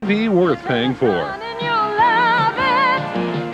TV worth paying for. And you'll love it.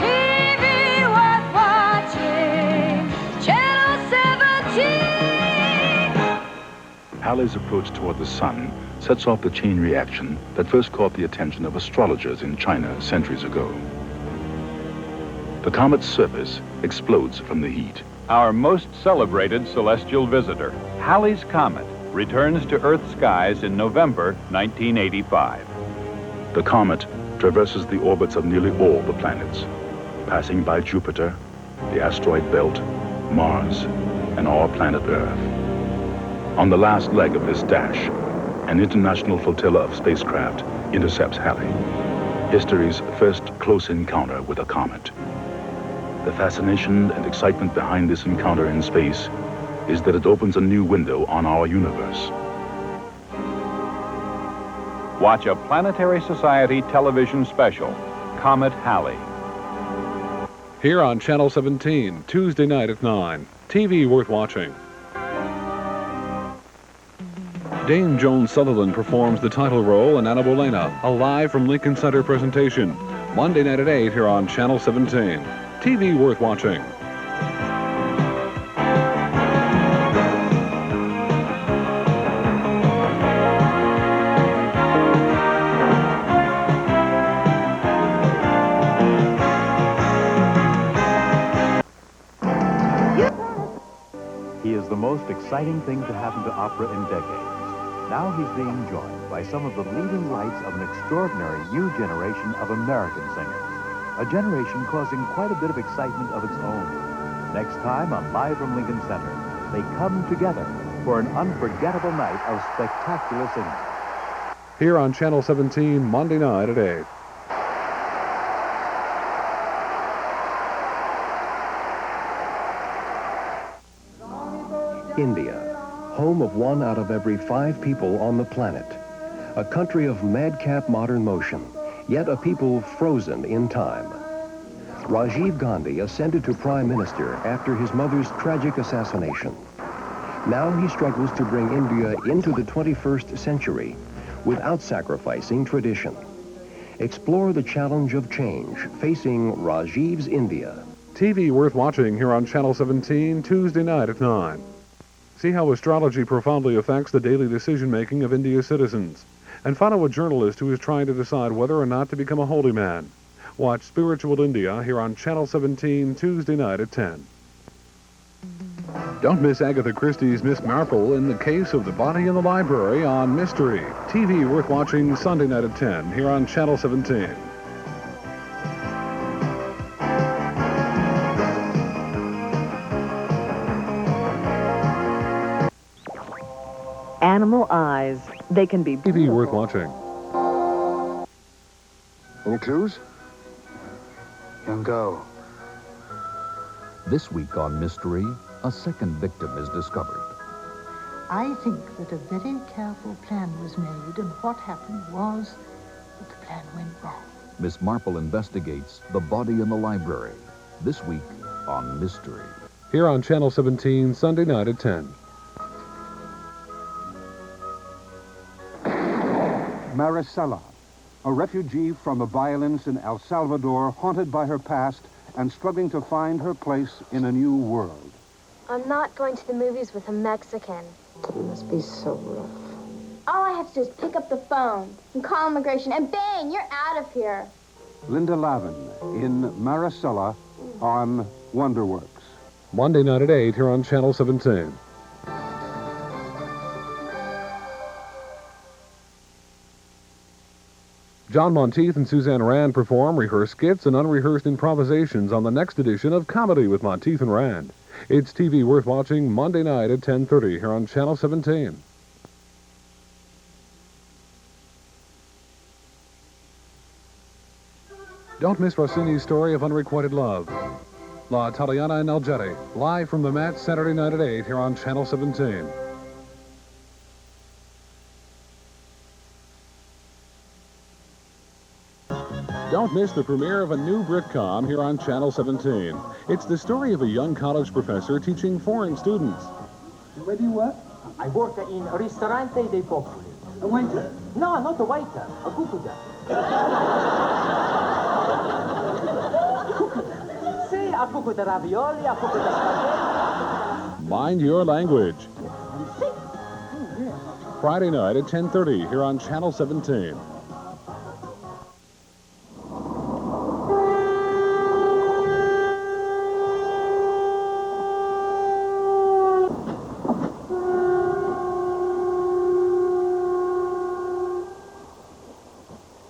TV worth watching. Channel 17. Halley's approach toward the sun sets off the chain reaction that first caught the attention of astrologers in China centuries ago. The comet's surface explodes from the heat. Our most celebrated celestial visitor, Halley's Comet, returns to Earth's skies in November 1985. The comet traverses the orbits of nearly all the planets, passing by Jupiter, the asteroid belt, Mars, and our planet Earth. On the last leg of this dash, an international flotilla of spacecraft intercepts Halley, history's first close encounter with a comet. The fascination and excitement behind this encounter in space is that it opens a new window on our universe. Watch a Planetary Society television special, Comet Halley. Here on Channel 17, Tuesday night at 9. TV worth watching. Dame Joan Sutherland performs the title role in Anna Bolena, a live from Lincoln Center presentation. Monday night at 8 here on Channel 17. TV worth watching. He is the most exciting thing to happen to opera in decades. Now he's being joined by some of the leading lights of an extraordinary new generation of American singers. A generation causing quite a bit of excitement of its own. Next time on Live from Lincoln Center, they come together for an unforgettable night of spectacular singing. Here on Channel 17, Monday night at 8. India, home of 1 out of every 5 people on the planet. A country of madcap modern motion, yet a people frozen in time. Rajiv Gandhi ascended to Prime Minister after his mother's tragic assassination. Now he struggles to bring India into the 21st century without sacrificing tradition. Explore the challenge of change facing Rajiv's India. TV worth watching here on Channel 17, Tuesday night at 9. See how astrology profoundly affects the daily decision-making of India's citizens. And follow a journalist who is trying to decide whether or not to become a holy man. Watch Spiritual India here on Channel 17, Tuesday night at 10. Don't miss Agatha Christie's Miss Marple in the case of the body in the library on Mystery. TV worth watching Sunday night at 10 here on Channel 17. Animal eyes. They can be TV worth watching. Any clues? Young girl. This week on Mystery, a second victim is discovered. I think that a very careful plan was made, and what happened was that the plan went wrong. Miss Marple investigates the body in the library. This week on Mystery. Here on Channel 17, Sunday night at 10. Maricela, a refugee from the violence in El Salvador, haunted by her past and struggling to find her place in a new world. I'm not going to the movies with a Mexican. It must be so rough. All I have to do is pick up the phone and call immigration, and bang, you're out of here. Linda Lavin in Maricela on Wonderworks. Monday night at 8 here on Channel 17. John Monteith and Suzanne Rand perform rehearsed skits and unrehearsed improvisations on the next edition of Comedy with Monteith and Rand. It's TV worth watching Monday night at 10:30 here on Channel 17. Don't miss Rossini's story of unrequited love. La Italiana in Algeri, live from the Mat Saturday night at 8 here on Channel 17. Don't miss the premiere of a new Britcom here on Channel 17. It's the story of a young college professor teaching foreign students. Where do you work? I work in Ristorante dei Popoli. A waiter? No, not a waiter. A cuckoda. Sì, a poco di ravioli, a poco di spaghetti. Mind your language. Friday night at 10:30 here on Channel 17.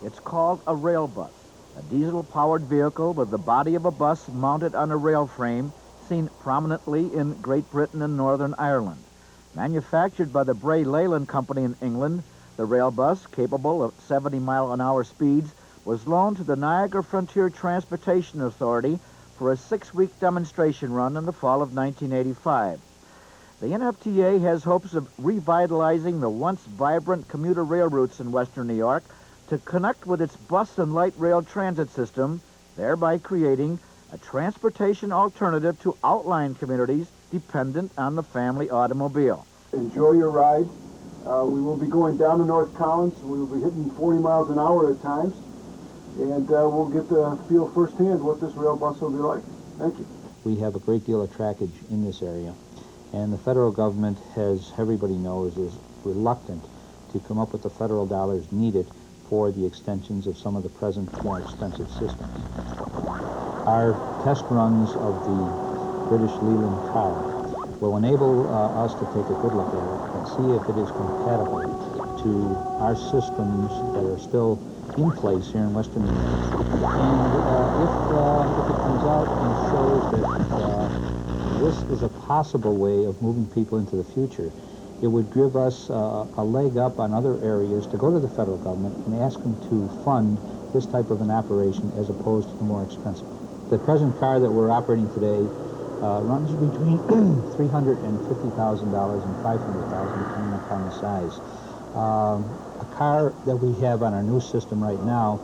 It's called a rail bus, a diesel-powered vehicle with the body of a bus mounted on a rail frame, seen prominently in Great Britain and Northern Ireland. Manufactured by the Bray Leyland Company in England, the rail bus, capable of 70-mile-an-hour speeds, was loaned to the Niagara Frontier Transportation Authority for a 6-week demonstration run in the fall of 1985. The NFTA has hopes of revitalizing the once vibrant commuter rail routes in western New York to connect with its bus and light rail transit system, thereby creating a transportation alternative to outlying communities dependent on the family automobile. Enjoy your ride. We will be going down to North Collins. We will be hitting 40 miles an hour at times, and we'll get to feel firsthand what this rail bus will be like. Thank you. We have a great deal of trackage in this area, and the federal government, as everybody knows, is reluctant to come up with the federal dollars needed for the extensions of some of the present more expensive systems. Our test runs of the British Leland car will enable us to take a good look at it and see if it is compatible to our systems that are still in place here in Western New York. And if it comes out and shows that this is a possible way of moving people into the future, it would give us a leg up on other areas to go to the federal government and ask them to fund this type of an operation as opposed to the more expensive. The present car that we're operating today runs between $350,000 and $500,000 depending upon the size. A car that we have on our new system right now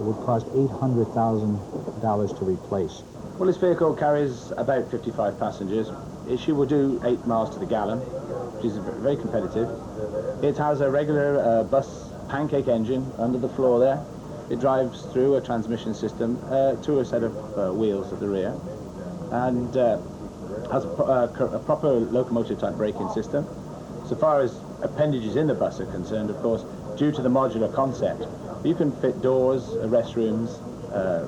would cost $800,000 to replace. Well, this vehicle carries about 55 passengers. She will do 8 miles to the gallon, which is very competitive. It has a regular bus pancake engine under the floor there. It drives through a transmission system to a set of wheels at the rear, and has a proper locomotive-type braking system. So far as appendages in the bus are concerned, of course, due to the modular concept, you can fit doors, restrooms,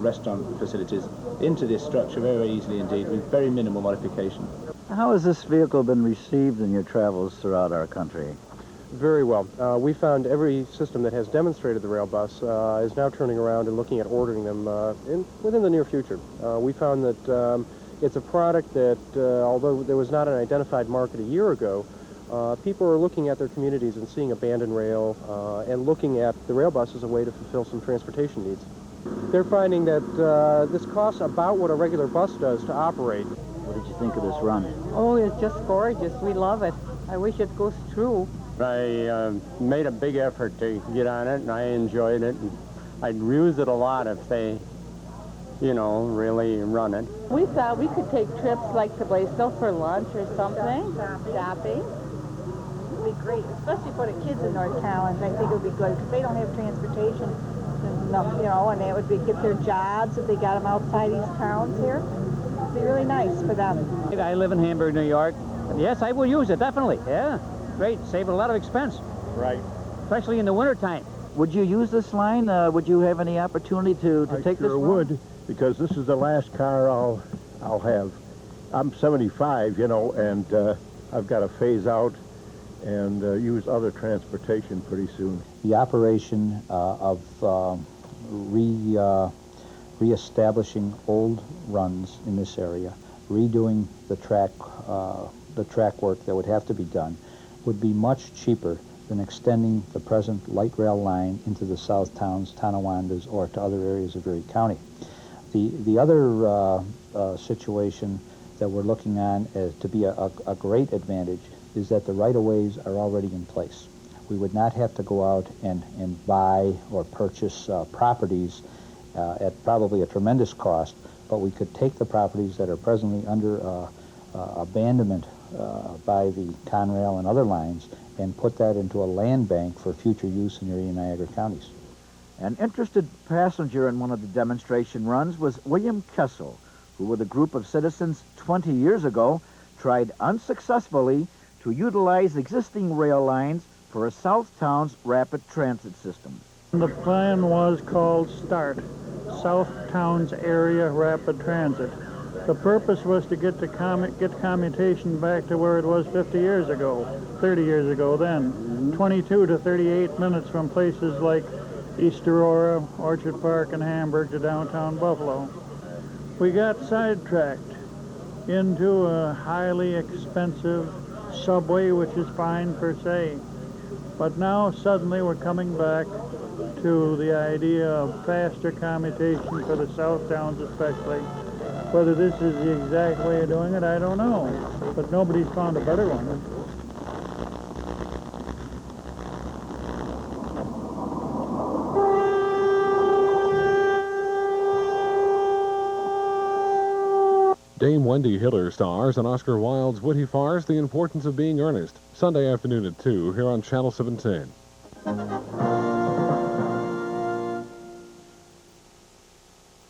restaurant facilities into this structure very easily indeed, with very minimal modification. How has this vehicle been received in your travels throughout our country? Very well. We found every system that has demonstrated the rail bus is now turning around and looking at ordering them within the near future. We found that it's a product that, although there was not an identified market a year ago, people are looking at their communities and seeing abandoned rail and looking at the rail bus as a way to fulfill some transportation needs. They're finding that this costs about what a regular bus does to operate. What did you think of this run? Oh, it's just gorgeous. We love it. I wish it goes through. I made a big effort to get on it, and I enjoyed it. And I'd use it a lot if they, you know, really run it. We thought we could take trips like to Blaisdell for lunch or something. Shopping. It would be great, especially for the kids in North Collins. I think it would be good because they don't have transportation, you know, and they would get their jobs if they got them outside these towns here. It would be really nice for them. I live in Hamburg, New York. Yes, I will use it, definitely. Yeah, great. Save a lot of expense. Right. Especially in the wintertime. Would you use this line? Would you have any opportunity to take this one? I sure would, because this is the last car I'll have. I'm 75, you know, and I've got to phase out and use other transportation pretty soon. The operation of reestablishing old runs in this area, redoing the track work that would have to be done, would be much cheaper than extending the present light rail line into the south towns, Tonawandas, or to other areas of Erie County. The other situation that we're looking on as to be a great advantage is that the right-of-ways are already in place. We would not have to go out and buy or purchase properties at probably a tremendous cost, but we could take the properties that are presently under abandonment by the Conrail and other lines and put that into a land bank for future use in Erie and Niagara counties. An interested passenger in one of the demonstration runs was William Kessel, who with a group of citizens 20 years ago tried unsuccessfully to utilize existing rail lines for a South Towns rapid transit system. The plan was called START, South Towns Area Rapid Transit. The purpose was to get commutation back to where it was 50 years ago, 30 years ago then, 22 to 38 minutes from places like East Aurora, Orchard Park, and Hamburg to downtown Buffalo. We got sidetracked into a highly expensive subway, which is fine per se. But now suddenly we're coming back to the idea of faster commutation for the South Towns especially. Whether this is the exact way of doing it, I don't know. But nobody's found a better one. Dame Wendy Hiller stars in Oscar Wilde's witty farce, The Importance of Being Earnest, Sunday afternoon at 2 here on Channel 17.